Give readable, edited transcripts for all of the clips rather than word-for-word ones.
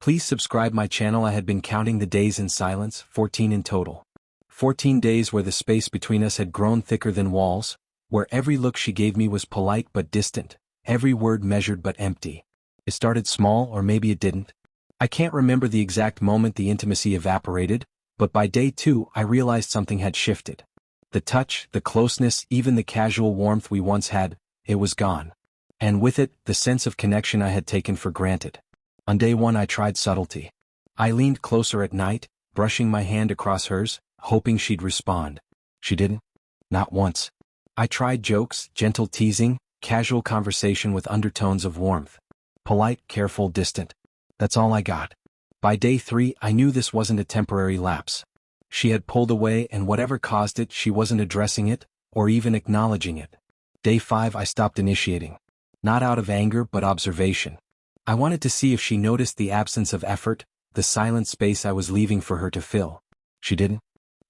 Please subscribe my channel. I had been counting the days in silence, 14 in total. 14 days where the space between us had grown thicker than walls, where every look she gave me was polite but distant, every word measured but empty. It started small, or maybe it didn't. I can't remember the exact moment the intimacy evaporated, but by day 2 I realized something had shifted. The touch, the closeness, even the casual warmth we once had, it was gone. And with it, the sense of connection I had taken for granted. On day 1 I tried subtlety. I leaned closer at night, brushing my hand across hers, hoping she'd respond. She didn't. Not once. I tried jokes, gentle teasing, casual conversation with undertones of warmth. Polite, careful, distant. That's all I got. By day 3 I knew this wasn't a temporary lapse. She had pulled away, and whatever caused it, she wasn't addressing it, or even acknowledging it. Day 5 I stopped initiating. Not out of anger but observation. I wanted to see if she noticed the absence of effort, the silent space I was leaving for her to fill. She didn't.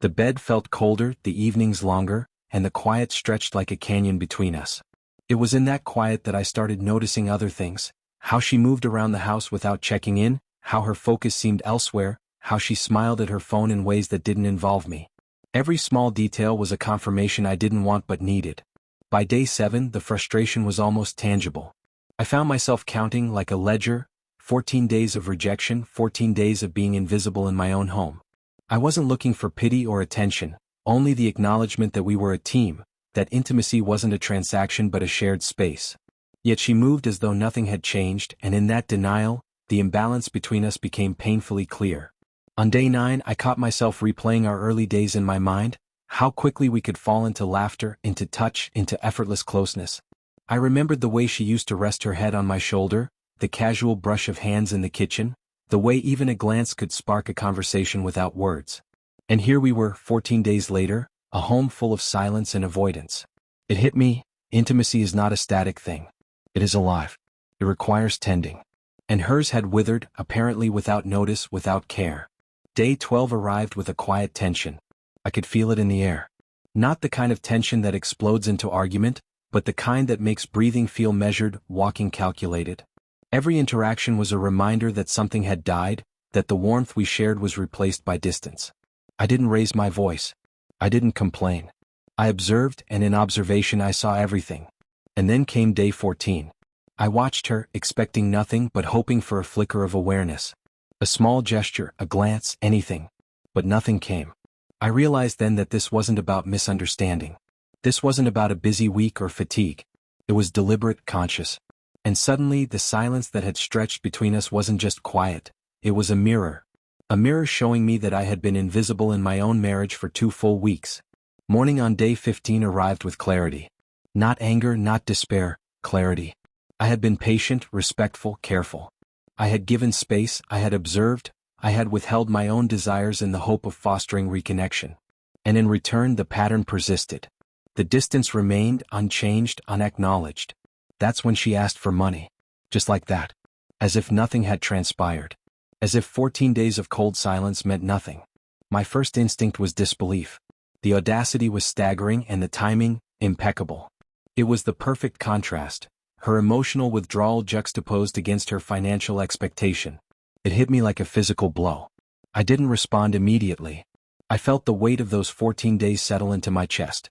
The bed felt colder, the evenings longer, and the quiet stretched like a canyon between us. It was in that quiet that I started noticing other things: how she moved around the house without checking in, how her focus seemed elsewhere, how she smiled at her phone in ways that didn't involve me. Every small detail was a confirmation I didn't want but needed. By day 7 the frustration was almost tangible. I found myself counting like a ledger, 14 days of rejection, 14 days of being invisible in my own home. I wasn't looking for pity or attention, only the acknowledgement that we were a team, that intimacy wasn't a transaction but a shared space. Yet she moved as though nothing had changed, and in that denial, the imbalance between us became painfully clear. On day 9 I caught myself replaying our early days in my mind, how quickly we could fall into laughter, into touch, into effortless closeness. I remembered the way she used to rest her head on my shoulder, the casual brush of hands in the kitchen, the way even a glance could spark a conversation without words. And here we were, 14 days later, a home full of silence and avoidance. It hit me: intimacy is not a static thing. It is alive. It requires tending. And hers had withered, apparently without notice, without care. Day 12 arrived with a quiet tension. I could feel it in the air. Not the kind of tension that explodes into argument, but the kind that makes breathing feel measured, walking calculated. Every interaction was a reminder that something had died, that the warmth we shared was replaced by distance. I didn't raise my voice. I didn't complain. I observed, and in observation I saw everything. And then came day 14. I watched her, expecting nothing but hoping for a flicker of awareness. A small gesture, a glance, anything. But nothing came. I realized then that this wasn't about misunderstanding. This wasn't about a busy week or fatigue. It was deliberate, conscious. And suddenly the silence that had stretched between us wasn't just quiet, it was a mirror. A mirror showing me that I had been invisible in my own marriage for 2 full weeks. Morning on day 15 arrived with clarity. Not anger, not despair, clarity. I had been patient, respectful, careful. I had given space, I had observed, I had withheld my own desires in the hope of fostering reconnection. And in return the pattern persisted. The distance remained, unchanged, unacknowledged. That's when she asked for money. Just like that. As if nothing had transpired. As if 14 days of cold silence meant nothing. My first instinct was disbelief. The audacity was staggering and the timing, impeccable. It was the perfect contrast, her emotional withdrawal juxtaposed against her financial expectation. It hit me like a physical blow. I didn't respond immediately. I felt the weight of those 14 days settle into my chest.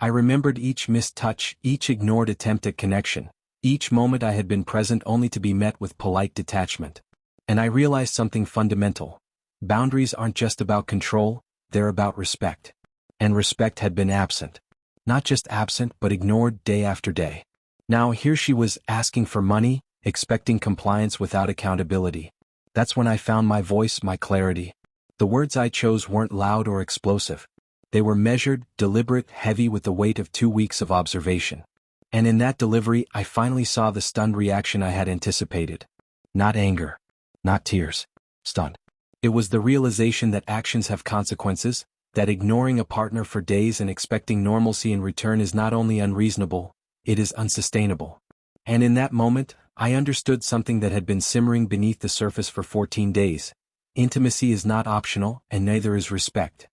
I remembered each missed touch, each ignored attempt at connection, each moment I had been present only to be met with polite detachment. And I realized something fundamental. Boundaries aren't just about control, they're about respect. And respect had been absent. Not just absent, but ignored day after day. Now here she was, asking for money, expecting compliance without accountability. That's when I found my voice, my clarity. The words I chose weren't loud or explosive. They were measured, deliberate, heavy with the weight of 2 weeks of observation. And in that delivery I finally saw the stunned reaction I had anticipated. Not anger. Not tears. Stunned. It was the realization that actions have consequences, that ignoring a partner for days and expecting normalcy in return is not only unreasonable, it is unsustainable. And in that moment, I understood something that had been simmering beneath the surface for 14 days. Intimacy is not optional, and neither is respect.